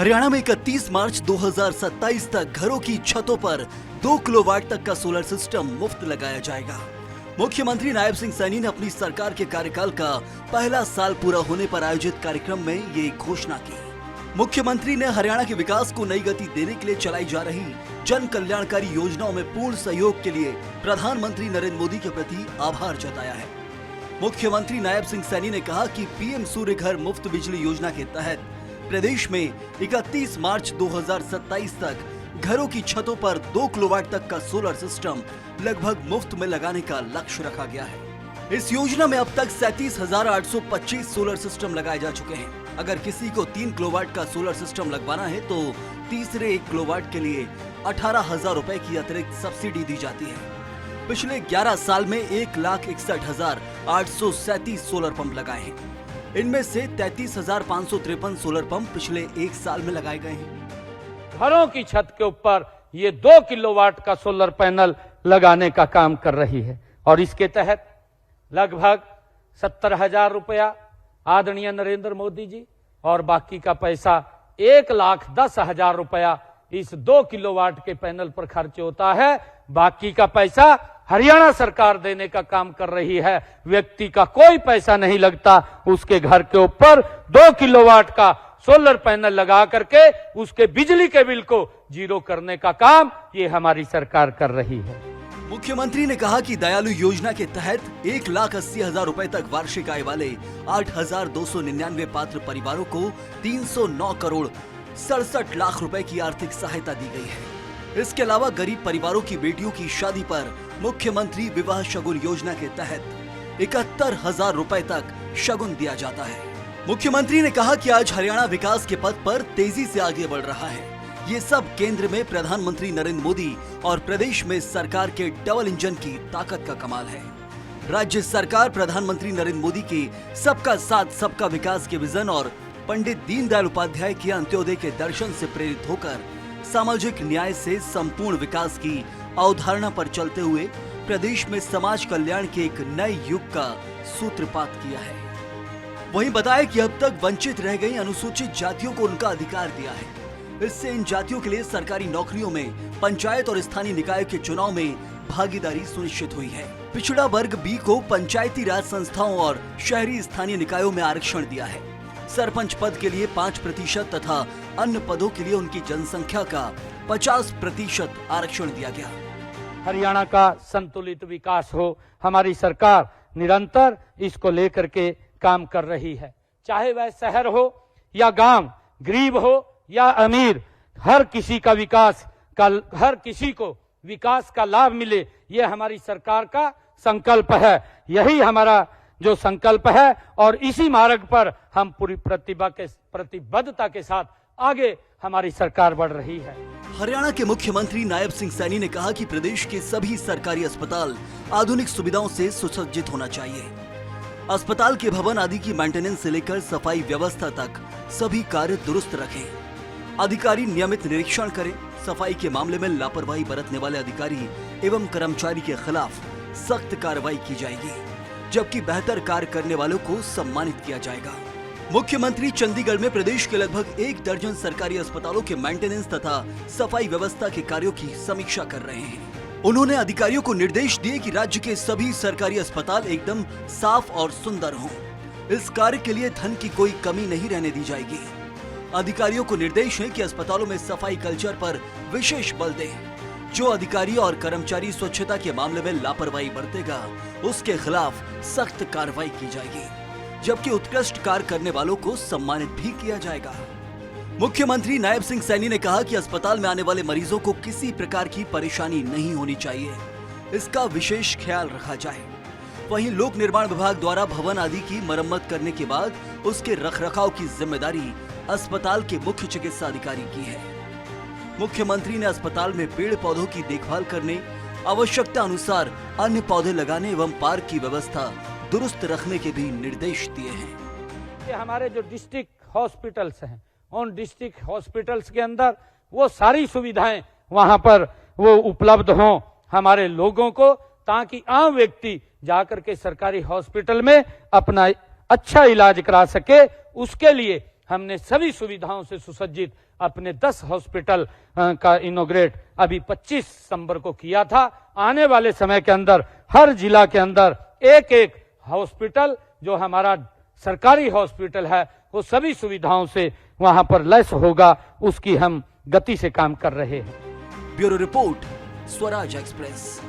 हरियाणा में 31 मार्च 2027 तक घरों की छतों पर 2 किलोवाट तक का सोलर सिस्टम मुफ्त लगाया जाएगा। मुख्यमंत्री नायब सिंह सैनी ने अपनी सरकार के कार्यकाल का पहला साल पूरा होने पर आयोजित कार्यक्रम में ये घोषणा की। मुख्यमंत्री ने हरियाणा के विकास को नई गति देने के लिए चलाई जा रही जन कल्याणकारी योजनाओं में पूर्ण सहयोग के लिए प्रधानमंत्री नरेंद्र मोदी के प्रति आभार जताया है। मुख्यमंत्री नायब सिंह सैनी ने कहा कि पीएम सूर्य घर मुफ्त बिजली योजना के तहत प्रदेश में 31 मार्च 2027 तक घरों की छतों पर 2 किलोवाट तक का सोलर सिस्टम लगभग मुफ्त में लगाने का लक्ष्य रखा गया है। इस योजना में अब तक 37,825 सोलर सिस्टम लगाए जा चुके हैं। अगर किसी को 3 किलोवाट का सोलर सिस्टम लगवाना है तो तीसरे 1 किलोवाट के लिए 18,000 रुपए की अतिरिक्त सब्सिडी दी जाती है। पिछले 11 साल में 1,61,837 सोलर पंप लगाए हैं। इनमें से 33,553 सोलर पंप पिछले 1 साल में लगाए गए हैं। घरों की छत के ऊपर ये 2 किलोवाट का सोलर पैनल लगाने का काम कर रही है और इसके तहत लगभग 70,000 रुपया आदरणीय नरेंद्र मोदी जी और बाकी का पैसा 1,10,000 रुपया इस 2 किलोवाट के पैनल पर खर्च होता है। बाकी का पैसा हरियाणा सरकार देने का काम कर रही है। व्यक्ति का कोई पैसा नहीं लगता। उसके घर के ऊपर 2 किलोवाट का सोलर पैनल लगा करके उसके बिजली के बिल को जीरो करने का काम ये हमारी सरकार कर रही है। मुख्यमंत्री ने कहा कि दयालु योजना के तहत 1,80,000 रुपए तक वार्षिक आय वाले 8,299 पात्र परिवारों को 309 करोड़ 67 लाख रुपए की आर्थिक सहायता दी गई है। इसके अलावा गरीब परिवारों की बेटियों की शादी पर मुख्यमंत्री विवाह शगुन योजना के तहत 71,000 रुपए तक शगुन दिया जाता है। मुख्यमंत्री ने कहा कि आज हरियाणा विकास के पथ पर तेजी से आगे बढ़ रहा है। ये सब केंद्र में प्रधानमंत्री नरेंद्र मोदी और प्रदेश में सरकार के डबल इंजन की ताकत का कमाल है। राज्य सरकार प्रधानमंत्री नरेंद्र मोदी के सबका साथ सबका विकास के विजन और पंडित दीनदयाल उपाध्याय के अंत्योदय के दर्शन से प्रेरित होकर सामाजिक न्याय से संपूर्ण विकास की अवधारणा पर चलते हुए प्रदेश में समाज कल्याण के एक नए युग का सूत्रपात किया है। वहीं बताया कि अब तक वंचित रह गई अनुसूचित जातियों को उनका अधिकार दिया है। इससे इन जातियों के लिए सरकारी नौकरियों में, पंचायत और स्थानीय निकाय के चुनाव में भागीदारी सुनिश्चित हुई है। पिछड़ा वर्ग बी को पंचायती राज संस्थाओं और शहरी स्थानीय निकायों में आरक्षण दिया है। सरपंच पद के लिए 5% तथा अन्य पदों के लिए उनकी जनसंख्या का 50% आरक्षण दिया गया। हरियाणा का संतुलित विकास हो, हमारी सरकार निरंतर इसको लेकर के काम कर रही है। चाहे वह शहर हो या गांव, गरीब हो या अमीर, हर किसी का विकास का, हर किसी को विकास का लाभ मिले, ये हमारी सरकार का संकल्प है। यही हमारा जो संकल्प है और इसी मार्ग पर हम पूरी प्रतिबद्धता के साथ आगे हमारी सरकार बढ़ रही है। हरियाणा के मुख्यमंत्री नायब सिंह सैनी ने कहा कि प्रदेश के सभी सरकारी अस्पताल आधुनिक सुविधाओं से सुसज्जित होना चाहिए। अस्पताल के भवन आदि की मेंटेनेंस से लेकर सफाई व्यवस्था तक सभी कार्य दुरुस्त रखें। अधिकारी नियमित निरीक्षण करें। सफाई के मामले में लापरवाही बरतने वाले अधिकारी एवं कर्मचारी के खिलाफ सख्त कार्रवाई की जाएगी, जबकि बेहतर कार्य करने वालों को सम्मानित किया जाएगा। मुख्यमंत्री चंडीगढ़ में प्रदेश के लगभग 1 दर्जन सरकारी अस्पतालों के मेंटेनेंस तथा सफाई व्यवस्था के कार्यों की समीक्षा कर रहे हैं। उन्होंने अधिकारियों को निर्देश दिए कि राज्य के सभी सरकारी अस्पताल एकदम साफ और सुंदर हों। इस कार्य के लिए धन की कोई कमी नहीं रहने दी जाएगी। अधिकारियों को निर्देश है कि अस्पतालों में सफाई कल्चर पर विशेष बल दें। जो अधिकारी और कर्मचारी स्वच्छता के मामले में लापरवाही बरतेगा, उसके खिलाफ सख्त कार्रवाई की जाएगी, जबकि उत्कृष्ट कार्य करने वालों को सम्मानित भी किया जाएगा। मुख्यमंत्री नायब सिंह सैनी ने कहा कि अस्पताल में आने वाले मरीजों को किसी प्रकार की परेशानी नहीं होनी चाहिए, इसका विशेष ख्याल रखा जाए। वहीं लोक निर्माण विभाग द्वारा भवन आदि की मरम्मत करने के बाद उसके रखरखाव की जिम्मेदारी अस्पताल के मुख्य चिकित्सा अधिकारी की है। मुख्यमंत्री ने अस्पताल में पेड़ पौधों की देखभाल करने, आवश्यकता अनुसार अन्य पौधे लगाने एवं पार्क की व्यवस्था दुरुस्त रखने के भी निर्देश दिए हैं। हमारे जो डिस्ट्रिक्ट हॉस्पिटल्स हैं, उन डिस्ट्रिक्ट हॉस्पिटल्स के अंदर वो सारी सुविधाएं वहां पर वो उपलब्ध हों हमारे लोगों को, ताकि आम व्यक्ति जाकर के सरकारी हॉस्पिटल में अपना अच्छा इलाज करा सके। उसके लिए हमने सभी सुविधाओं से सुसज्जित अपने 10 हॉस्पिटल का इनॉग्रेट अभी 25 दिसंबर को किया था। आने वाले समय के अंदर हर जिला के अंदर एक एक हॉस्पिटल जो हमारा सरकारी हॉस्पिटल है वो सभी सुविधाओं से वहां पर लैस होगा, उसकी हम गति से काम कर रहे हैं। Bureau report, Swaraj express.